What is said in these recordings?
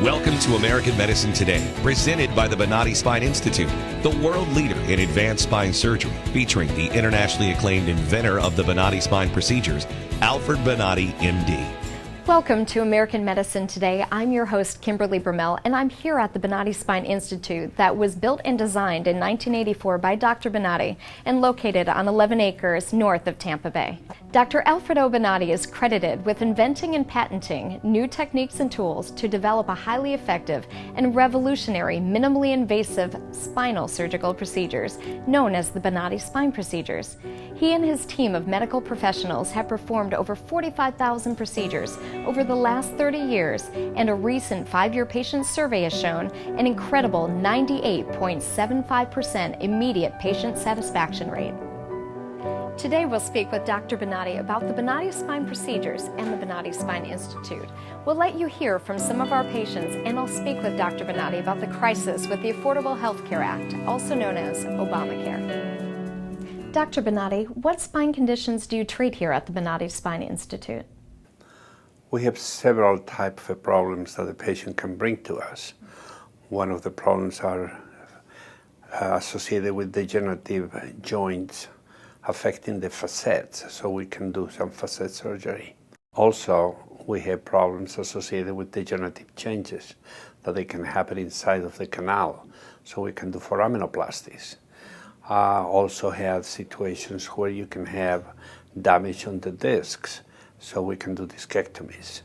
Welcome to American Medicine Today, presented by the Bonati Spine Institute, the world leader in advanced spine surgery, featuring the internationally acclaimed inventor of the Bonati Spine procedures, Alfred Bonati, MD. Welcome to American Medicine Today. I'm your host, Kimberly Brummel, and I'm here at the Bonati Spine Institute that was built and designed in 1984 by Dr. Bonati and located on 11 acres north of Tampa Bay. Dr. Alfredo Bonati is credited with inventing and patenting new techniques and tools to develop a highly effective and revolutionary minimally invasive spinal surgical procedures known as the Bonati Spine procedures. He and his team of medical professionals have performed over 45,000 procedures over the last 30 years, and a recent 5-year patient survey has shown an incredible 98.75% immediate patient satisfaction rate. Today we'll speak with Dr. Bonati about the Bonati Spine procedures and the Bonati Spine Institute. We'll let you hear from some of our patients, and I'll speak with Dr. Bonati about the crisis with the Affordable Health Care Act, also known as Obamacare. Dr. Bonati, what spine conditions do you treat here at the Bonati Spine Institute? We have several types of problems that the patient can bring to us. One of the problems are associated with degenerative joints affecting the facets, so we can do some facet surgery. Also, we have problems associated with degenerative changes that they can happen inside of the canal, so we can do foraminoplasties. Also have situations where you can have damage on the discs, so we can do discectomies.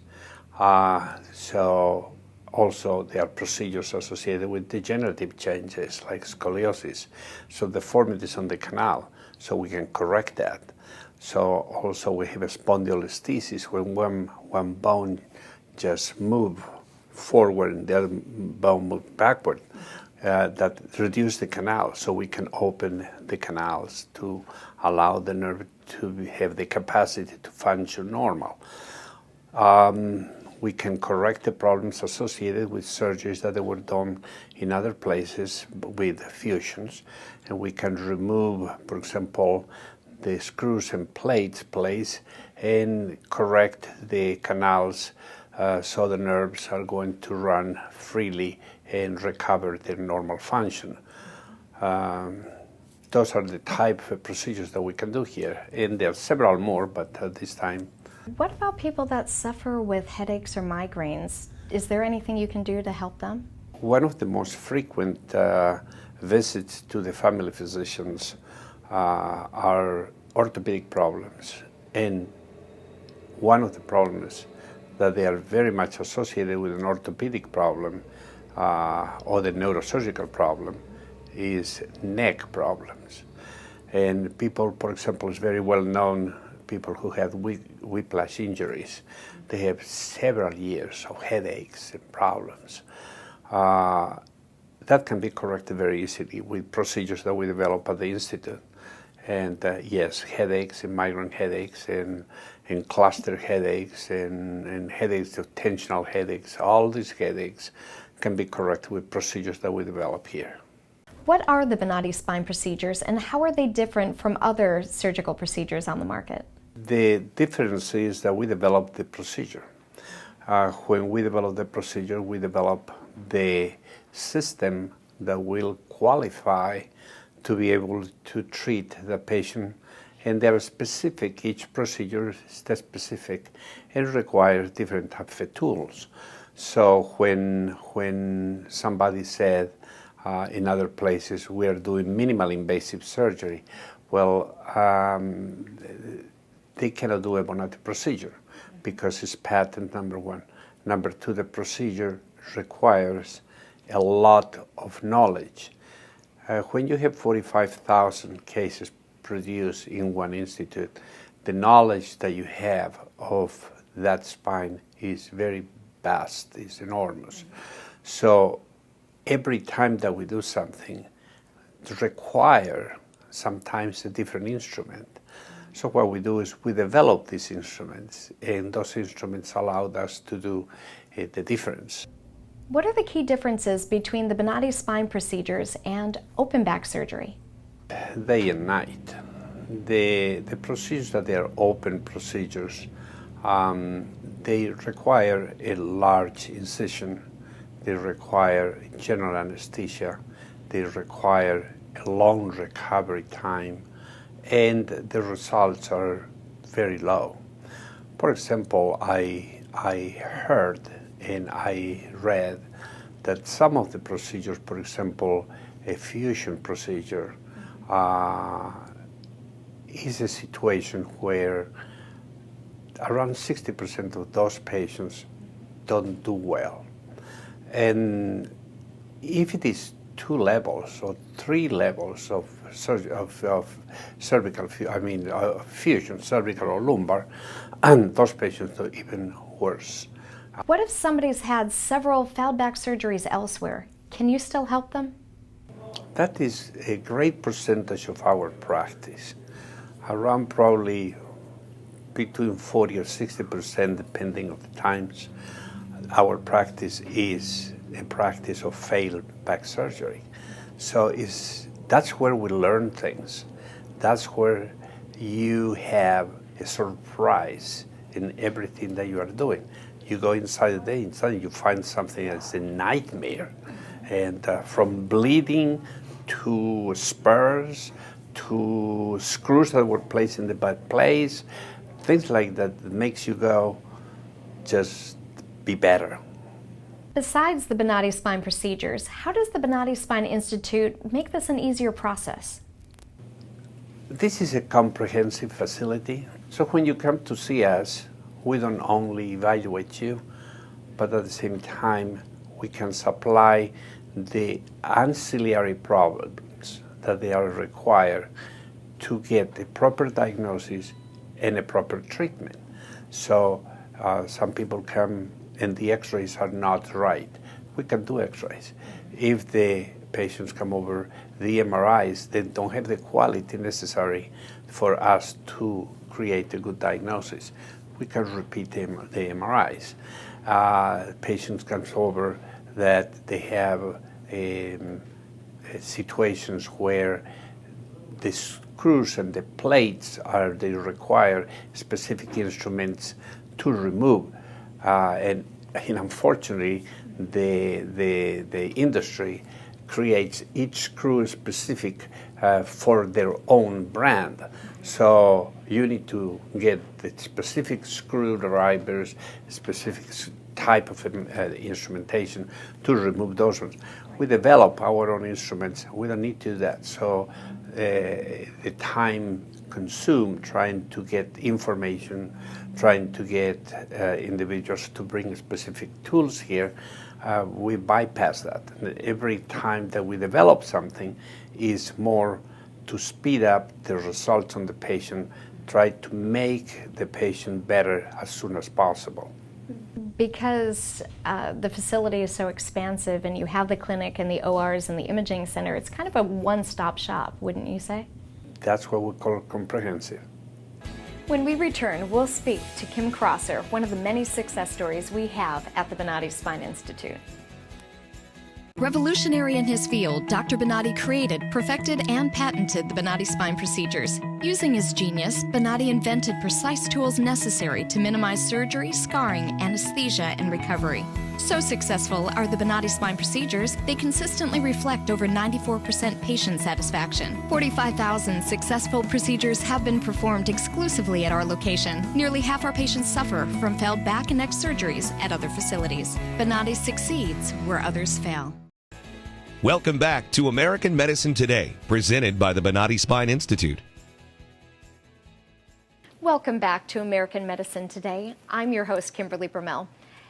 So also there are procedures associated with degenerative changes like scoliosis, so deformities on the canal, so we can correct that. So also we have a spondylolisthesis when one bone just move forward and the other bone move backward. That reduce the canal, so we can open the canals to allow the nerve to have the capacity to function normal. We can correct the problems associated with surgeries that were done in other places with fusions, and we can remove, for example, the screws and plates placed and correct the canals so the nerves are going to run freely and recover their normal function. Those are the type of procedures that we can do here, and there are several more, but at this time. What about people that suffer with headaches or migraines? Is there anything you can do to help them? One of the most frequent visits to the family physicians are orthopedic problems, and one of the problems that they are very much associated with an orthopedic problem or the neurosurgical problem is neck problems. And people, for example, it's very well known, people who have whiplash injuries, they have several years of headaches and problems. That can be corrected very easily with procedures that we develop at the Institute. And yes, headaches and migraine headaches and cluster headaches and headaches of tensional headaches, all these headaches can be corrected with procedures that we develop here. What are the Bonati Spine procedures, and how are they different from other surgical procedures on the market? The difference is that we develop the procedure. When we develop the procedure, we develop the system that will qualify to be able to treat the patient, and they are specific. Each procedure is specific and requires different types of tools. So when somebody said in other places we are doing minimal invasive surgery, well, they cannot do a Bonati procedure because it's patent, number one. Number two, the procedure requires a lot of knowledge. When you have 45,000 cases produced in one institute, the knowledge that you have of that spine is very vast, is enormous. So every time that we do something, it requires sometimes a different instrument. So what we do is we develop these instruments, and those instruments allowed us to do the difference. What are the key differences between the Bonati Spine procedures and open back surgery? Day and night. The procedures that they are open procedures, they require a large incision they require general anesthesia, they require a long recovery time, and the results are very low. For example, I heard and I read that some of the procedures, for example, a fusion procedure, is a situation where around 60% of those patients don't do well. And if it is 2 levels or 3 levels of cervical, fusion, cervical or lumbar, and those patients are even worse. What if somebody's had several failed back surgeries elsewhere? Can you still help them? That is a great percentage of our practice. Around probably between 40 or 60%, depending on the times. Our practice is a practice of failed back surgery. So that's where we learn things. That's where you have a surprise in everything that you are doing. You go inside the day, and suddenly you find something that's a nightmare. And from bleeding to spurs to screws that were placed in the bad place, things like that makes you go, just be better. Besides the Bonati Spine procedures, how does the Bonati Spine Institute make this an easier process? This is a comprehensive facility. So when you come to see us, we don't only evaluate you, but at the same time, we can supply the ancillary problems that they are required to get a proper diagnosis and a proper treatment. So some people come and the x-rays are not right. We can do x-rays. If the patients come over, the MRIs, they don't have the quality necessary for us to create a good diagnosis. We can repeat the MRIs. Patients come over that they have situations where the screws and the plates they require specific instruments to remove. And unfortunately, the industry creates each screw specific for their own brand. So you need to get the specific screwdrivers, specific type of instrumentation to remove those ones. We develop our own instruments. We don't need to do that. So the time consumed trying to get information, trying to get individuals to bring specific tools here, we bypass that. Every time that we develop something is more to speed up the results on the patient, try to make the patient better as soon as possible. Because the facility is so expansive and you have the clinic and the ORs and the imaging center, it's kind of a one-stop shop, wouldn't you say? That's what we call comprehensive. When we return, we'll speak to Kim Crosser, one of the many success stories we have at the Bonati Spine Institute. Revolutionary in his field, Dr. Bonati created, perfected, and patented the Bonati Spine procedures. Using his genius, Bonati invented precise tools necessary to minimize surgery, scarring, anesthesia, and recovery. So successful are the Bonati Spine procedures, they consistently reflect over 94% patient satisfaction. 45,000 successful procedures have been performed exclusively at our location. Nearly half our patients suffer from failed back and neck surgeries at other facilities. Bonati succeeds where others fail. Welcome back to American Medicine Today, presented by the Bonati Spine Institute. Welcome back to American Medicine Today. I'm your host, Kimberly Brummel.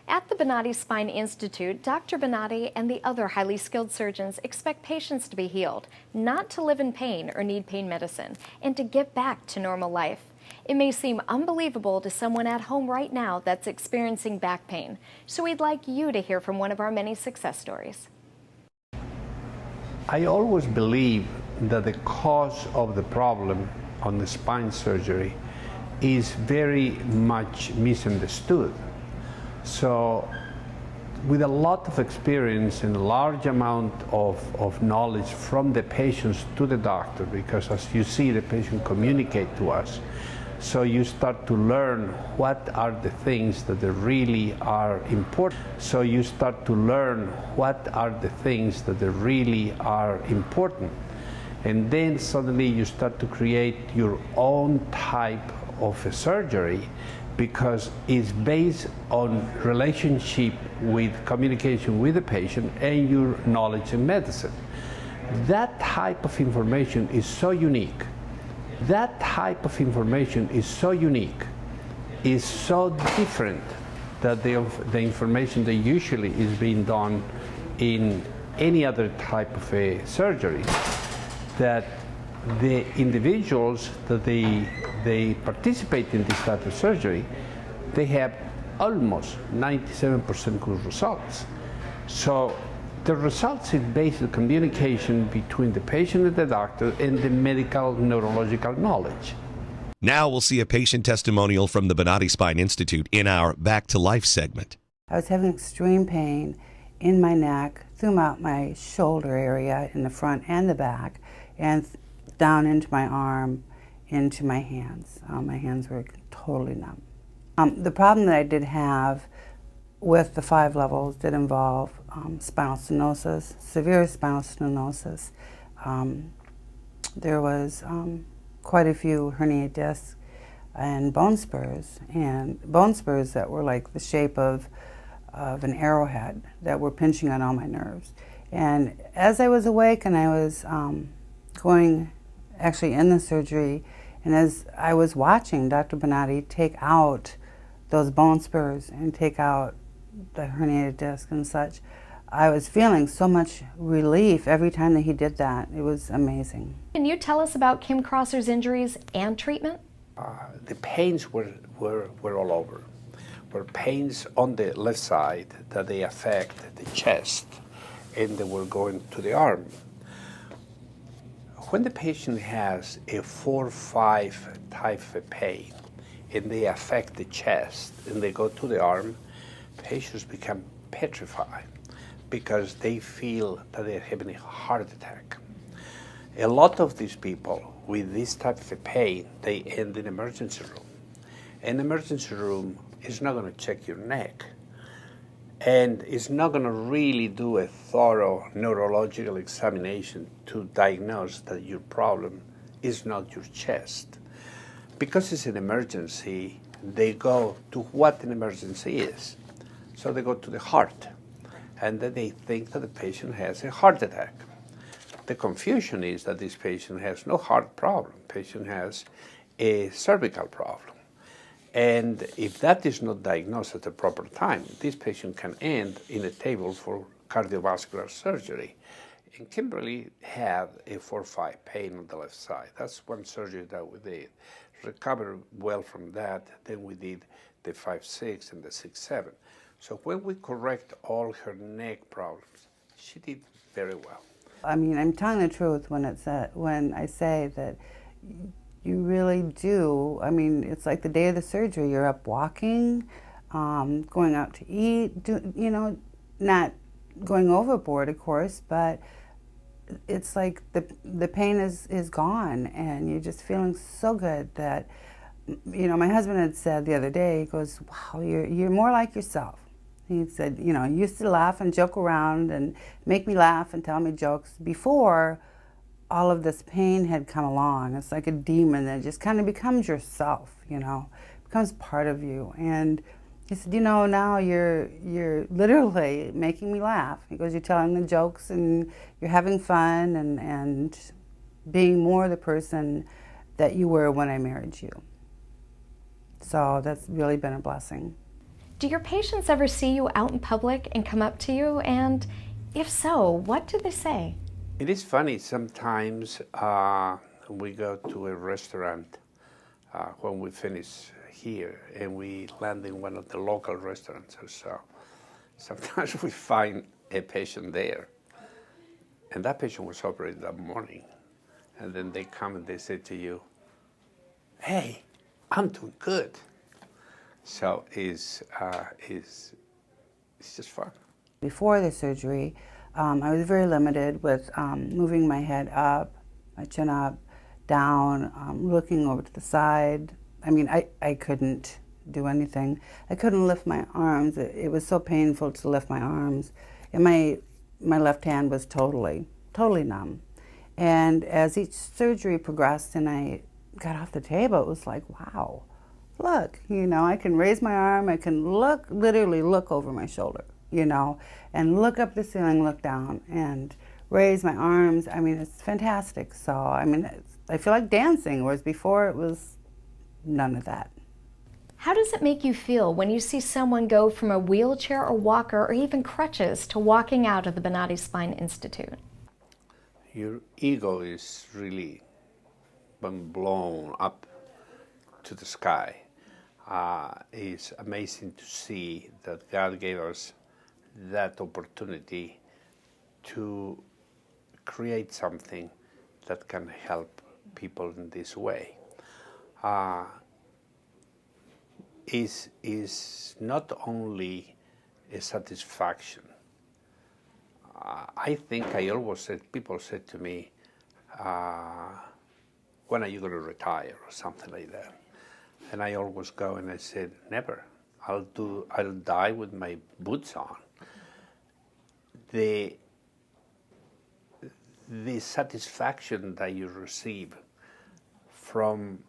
At the Bonati Spine Institute, Dr. Bonati and the other highly skilled surgeons expect patients to be healed, not to live in pain or need pain medicine, and to get back to normal life. It may seem unbelievable to someone at home right now that's experiencing back pain, so we'd like you to hear from one of our many success stories. I always believe that the cause of the problem on the spine surgery is very much misunderstood. So with a lot of experience and a large amount of knowledge from the patients to the doctor, because as you see, the patient communicate to us. So you start to learn what are the things that really are important. So you start to learn what are the things that really are important. And then suddenly you start to create your own type of a surgery, because it's based on relationship with communication with the patient and your knowledge in medicine. That type of information is so unique. That type of information is so unique, is so different that the information that usually is being done in any other type of a surgery, that the individuals that they participate in this type of surgery, they have almost 97% good results. So the results is based on communication between the patient and the doctor and the medical neurological knowledge. Now we'll see a patient testimonial from the Bonati Spine Institute in our Back to Life segment. I was having extreme pain in my neck, throughout my shoulder area, in the front and the back, and down into my arm, into my hands. My hands were totally numb. The problem that I did have with the 5 levels did involve spinal stenosis, severe spinal stenosis. There was quite a few herniated discs and bone spurs that were like the shape of an arrowhead that were pinching on all my nerves. And as I was awake and I was going actually in the surgery, and as I was watching Dr. Bonati take out those bone spurs and take out the herniated disc and such, I was feeling so much relief every time that he did that. It was amazing. Can you tell us about Kim Crosser's injuries and treatment? The pains were all over. Were pains on the left side that they affect the chest, and they were going to the arm. When the patient has a 4-5 type of pain, and they affect the chest, and they go to the arm, patients become petrified because they feel that they're having a heart attack. A lot of these people with this type of pain, they end in emergency room. An emergency room is not going to check your neck, and it's not going to really do a thorough neurological examination to diagnose that your problem is not your chest. Because it's an emergency, they go to what an emergency is. So they go to the heart, and then they think that the patient has a heart attack. The confusion is that this patient has no heart problem. The patient has a cervical problem. And if that is not diagnosed at the proper time, this patient can end in a table for cardiovascular surgery. And Kimberly had a 4-5 pain on the left side. That's one surgery that we did. Recovered well from that. Then we did the 5-6 and the 6-7. So when we correct all her neck problems, she did very well. I mean, I'm telling the truth when I say that you really do. I mean, it's like the day of the surgery. You're up walking, going out to eat, not going overboard, of course, but it's like the pain is gone, and you're just feeling so good that, my husband had said the other day, he goes, wow, you're more like yourself. He said, you used to laugh and joke around and make me laugh and tell me jokes before all of this pain had come along. It's like a demon that just kind of becomes yourself, becomes part of you. And he said, now you're literally making me laugh. He goes, you're telling the jokes and you're having fun and being more the person that you were when I married you. So that's really been a blessing. Do your patients ever see you out in public and come up to you? And if so, what do they say? It is funny, sometimes we go to a restaurant when we finish here, and we land in one of the local restaurants or so. Sometimes we find a patient there, and that patient was operated that morning, and then they come and they say to you, hey, I'm doing good. So it's just fun. Before the surgery, I was very limited with moving my head up, my chin up, down, looking over to the side, I mean, I couldn't do anything. I couldn't lift my arms. It was so painful to lift my arms. And my left hand was totally numb. And as each surgery progressed and I got off the table, it was like, wow, look, you know, I can raise my arm, I can literally look over my shoulder, you know, and look up the ceiling, look down, and raise my arms. I mean, it's fantastic. So, I mean, I feel like dancing, whereas before it was none of that. How does it make you feel when you see someone go from a wheelchair or walker or even crutches to walking out of the Bonati Spine Institute? Your ego is really been blown up to the sky. It's amazing to see that God gave us that opportunity to create something that can help people in this way. Is not only a satisfaction. I think I always said, people said to me, when are you going to retire or something like that? And I always go and I said, never. I'll die with my boots on. The satisfaction that you receive from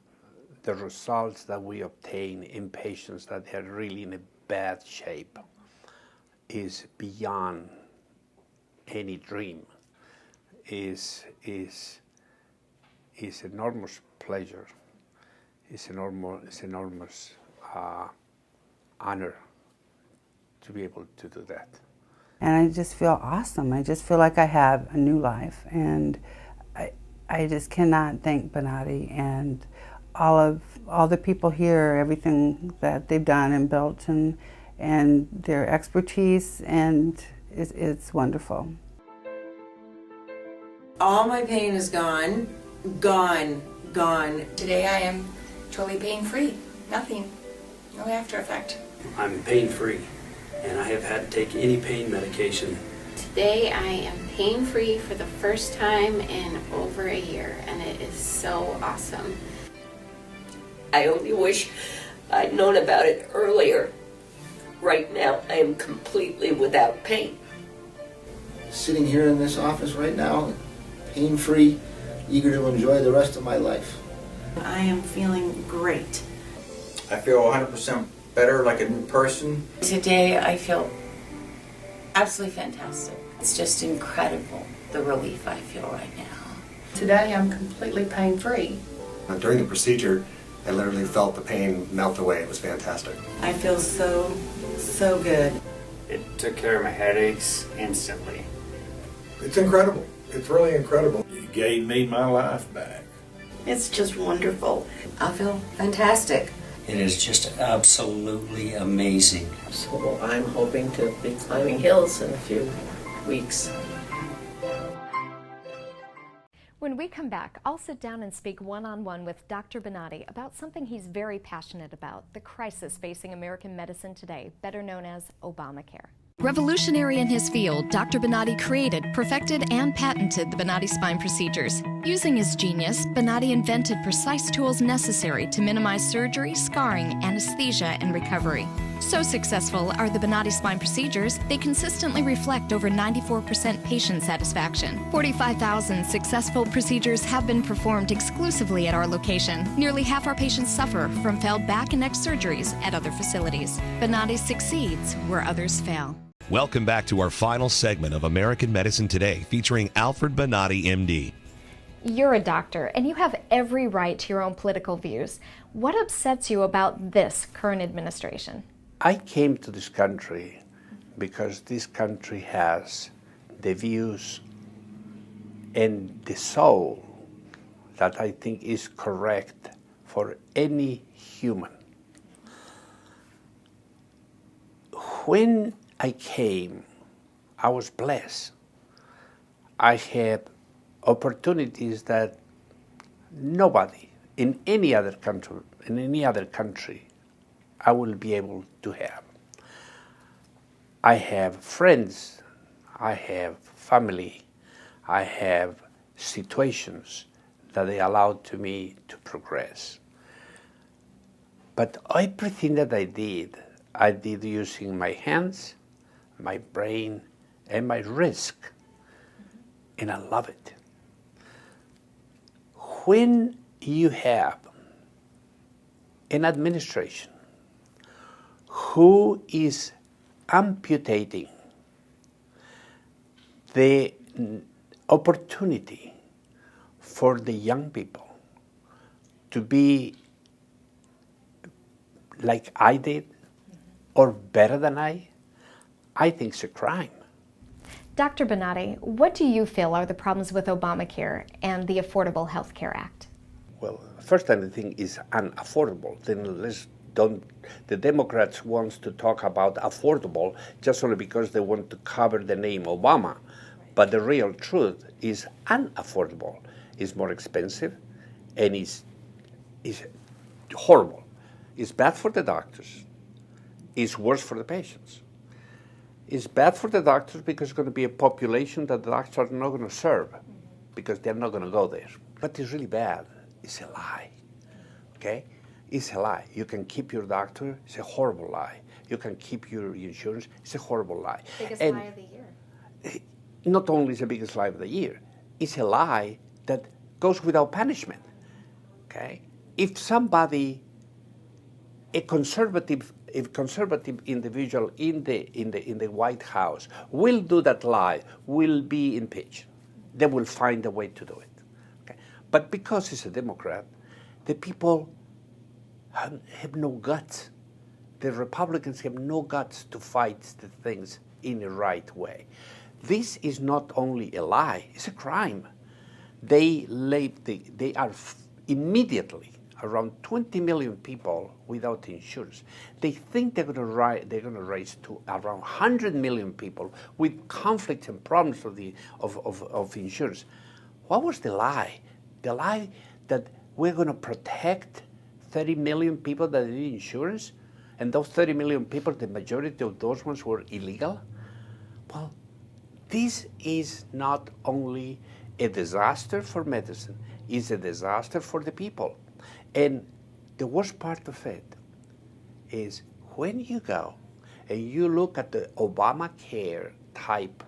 the results that we obtain in patients that are really in a bad shape is beyond any dream. Is enormous pleasure. It's enormous honor to be able to do that. And I just feel awesome. I just feel like I have a new life, and I just cannot thank Bonati and all the people here, everything that they've done and built, and their expertise, and it's wonderful. All my pain is gone. Today I am totally pain-free. Nothing. No after effect. I'm pain-free, and I have had to take any pain medication. Today I am pain-free for the first time in over a year, and it is so awesome. I only wish I'd known about it earlier. Right now, I am completely without pain. Sitting here in this office right now, pain-free, eager to enjoy the rest of my life. I am feeling great. I feel 100% better, like a new person. Today I feel absolutely fantastic. It's just incredible, the relief I feel right now. Today I'm completely pain-free. During the procedure, I literally felt the pain melt away. It was fantastic. I feel so good. It took care of my headaches instantly. It's incredible. It's really incredible. You gave me my life back. It's just wonderful. I feel fantastic. It is just absolutely amazing. So I'm hoping to be climbing hills in a few weeks. When we come back, I'll sit down and speak one-on-one with Dr. Bonati about something he's very passionate about, the crisis facing American medicine today, better known as Obamacare. Revolutionary in his field, Dr. Bonati created, perfected, and patented the Bonati Spine procedures. Using his genius, Bonati invented precise tools necessary to minimize surgery, scarring, anesthesia, and recovery. So successful are the Bonati Spine procedures, they consistently reflect over 94% patient satisfaction. 45,000 successful procedures have been performed exclusively at our location. Nearly half our patients suffer from failed back and neck surgeries at other facilities. Bonati succeeds where others fail. Welcome back to our final segment of American Medicine Today, featuring Alfred Bonati, MD. You're a doctor, and you have every right to your own political views. What upsets you about this current administration? I came to this country because this country has the views and the soul that I think is correct for any human. When I came, I was blessed. I had opportunities that nobody in any other country, I will be able to have. I have friends, I have family, I have situations that they allowed to me to progress. But everything that I did using my hands, my brain, and my wrist, and I love it. When you have an administration who is amputating the opportunity for the young people to be like I did, or better than I think it's a crime. Dr. Bonati, what do you feel are the problems with Obamacare and the Affordable Health Care Act? Well, first thing I think is unaffordable. Then the Democrats wants to talk about affordable just only because they want to cover the name Obama. But the real truth is unaffordable. It's more expensive and it's horrible. It's bad for the doctors. It's worse for the patients. It's bad for the doctors because it's going to be a population that the doctors are not going to serve because they're not going to go there. But it's really bad. It's a lie, okay? It's a lie. You can keep your doctor. It's a horrible lie. You can keep your insurance. It's a horrible lie. Biggest lie of the year. Not only is the biggest lie of the year, it's a lie that goes without punishment, okay? If somebody, a conservative individual in the White House will do that lie, will be impeached. They will find a way to do it. Okay? But because he's a Democrat, the people have no guts. The Republicans have no guts to fight the things in the right way. This is not only a lie, it's a crime. They are immediately around 20 million people without insurance. They think they're going to raise to around 100 million people with conflicts and problems of insurance. What was the lie? The lie that we're going to protect 30 million people that need insurance, and those 30 million people, the majority of those ones were illegal? Well, this is not only a disaster for medicine, it's a disaster for the people. And the worst part of it is when you go and you look at the Obamacare type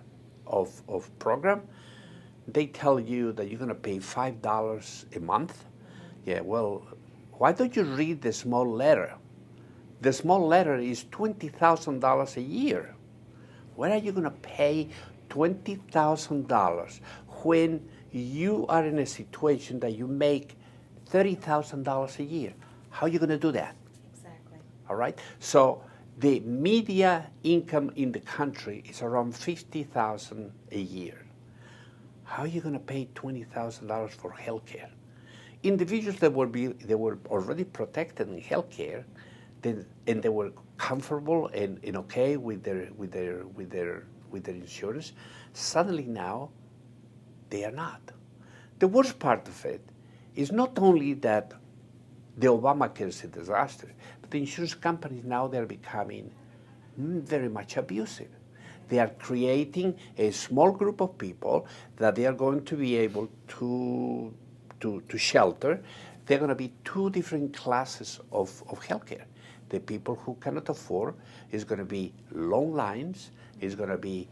of program, they tell you that you're going to pay $5 a month. Yeah, well, why don't you read the small letter? The small letter is $20,000 a year. Where are you going to pay $20,000 when you are in a situation that you make $30,000 a year? How are you going to do that? Exactly. All right? So the media income in the country is around $50,000 a year. How are you going to pay $20,000 for health care? Individuals that were already protected in health care, and they were comfortable and okay with their insurance, suddenly now they are not. The worst part of it is not only that the Obamacare is a disaster, but the insurance companies now they're becoming very much abusive. They are creating a small group of people that they are going to be able to shelter. They're going to be two different classes of healthcare. The people who cannot afford is going to be long lines, is going to be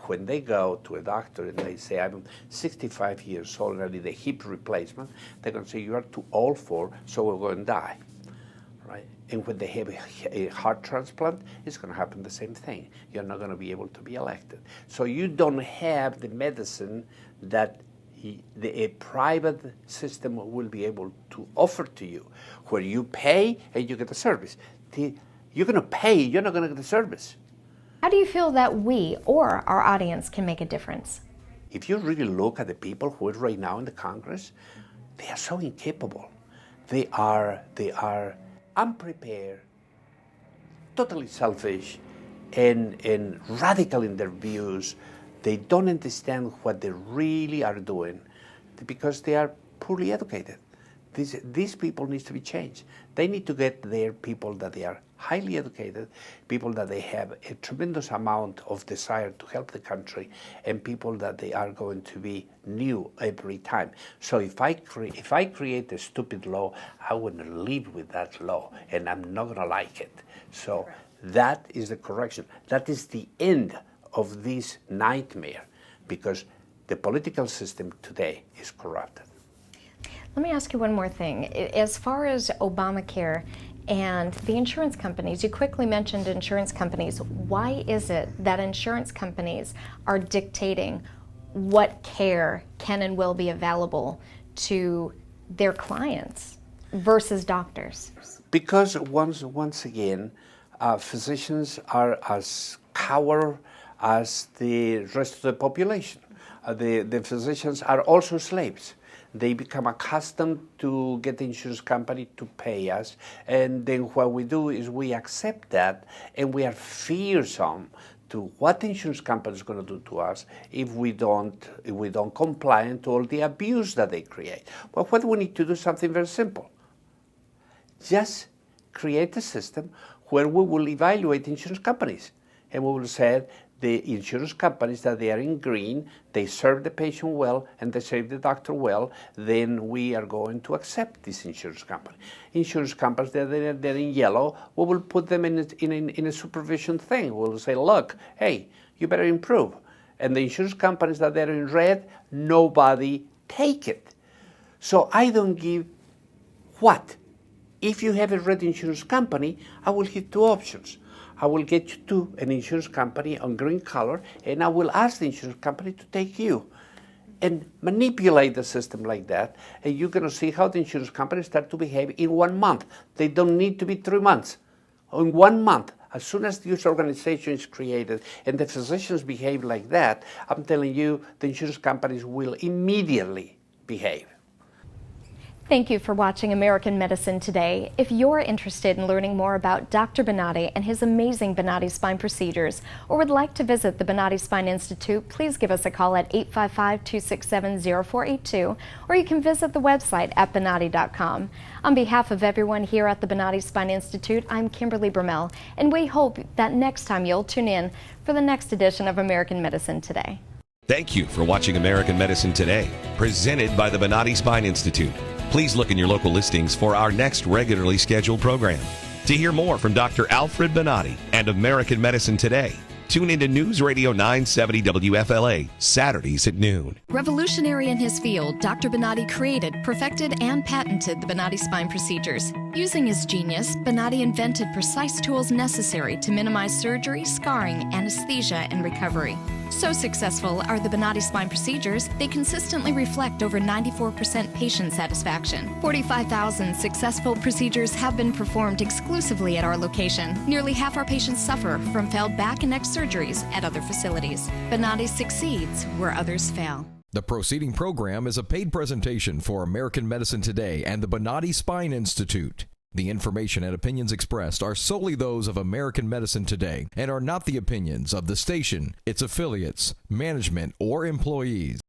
when they go to a doctor and they say, I'm 65 years old and I need a hip replacement, they're going to say, you are too old for, so we're going to die. Right? And when they have a heart transplant, it's going to happen the same thing. You're not going to be able to be elected. So you don't have the medicine that a private system will be able to offer to you, where you pay and you get the service. You're going to pay, you're not going to get the service. How do you feel that we or our audience can make a difference? If you really look at the people who are right now in the Congress, they are so incapable. They are unprepared, totally selfish, and radical in their views. They don't understand what they really are doing because they are poorly educated. These people need to be changed. They need to get their people that they are highly educated, people that they have a tremendous amount of desire to help the country, and people that they are going to be new every time. So if I create a stupid law, I wouldn't live with that law, and I'm not gonna like it. So that is the correction. That is the end of this nightmare, because the political system today is corrupted. Let me ask you one more thing. As far as Obamacare and the insurance companies, you quickly mentioned insurance companies. Why is it that insurance companies are dictating what care can and will be available to their clients versus doctors? Because once again, physicians are as coward as the rest of the population. The physicians are also slaves. They become accustomed to get the insurance company to pay us, and then what we do is we accept that, and we are fearsome to what the insurance company is going to do to us if we don't comply to all the abuse that they create. Well, what we need to do is something very simple. Just create a system where we will evaluate insurance companies, and we will say the insurance companies that they are in green, they serve the patient well, and they serve the doctor well, then we are going to accept this insurance company. Insurance companies that they're in yellow, we will put them in a supervision thing. We'll say, look, hey, you better improve. And the insurance companies that they're in red, nobody take it. So I don't give what? If you have a red insurance company, I will give two options. I will get you to an insurance company on green color, and I will ask the insurance company to take you. And manipulate the system like that, and you're going to see how the insurance companies start to behave in 1 month. They don't need to be 3 months. In 1 month, as soon as this organization is created and the physicians behave like that, I'm telling you, the insurance companies will immediately behave. Thank you for watching American Medicine Today. If you're interested in learning more about Dr. Bonati and his amazing Bonati Spine procedures, or would like to visit the Bonati Spine Institute, please give us a call at 855-267-0482, or you can visit the website at bonati.com. On behalf of everyone here at the Bonati Spine Institute, I'm Kimberly Brummel, and we hope that next time you'll tune in for the next edition of American Medicine Today. Thank you for watching American Medicine Today, presented by the Bonati Spine Institute. Please look in your local listings for our next regularly scheduled program. To hear more from Dr. Alfred Bonati and American Medicine Today, tune into News Radio 970 WFLA, Saturdays at noon. Revolutionary in his field, Dr. Bonati created, perfected, and patented the Bonati Spine procedures. Using his genius, Bonati invented precise tools necessary to minimize surgery, scarring, anesthesia, and recovery. So successful are the Bonati Spine procedures, they consistently reflect over 94% patient satisfaction. 45,000 successful procedures have been performed exclusively at our location. Nearly half our patients suffer from failed back and neck surgeries at other facilities. Bonati succeeds where others fail. The preceding program is a paid presentation for American Medicine Today and the Bonati Spine Institute. The information and opinions expressed are solely those of American Medicine Today and are not the opinions of the station, its affiliates, management, or employees.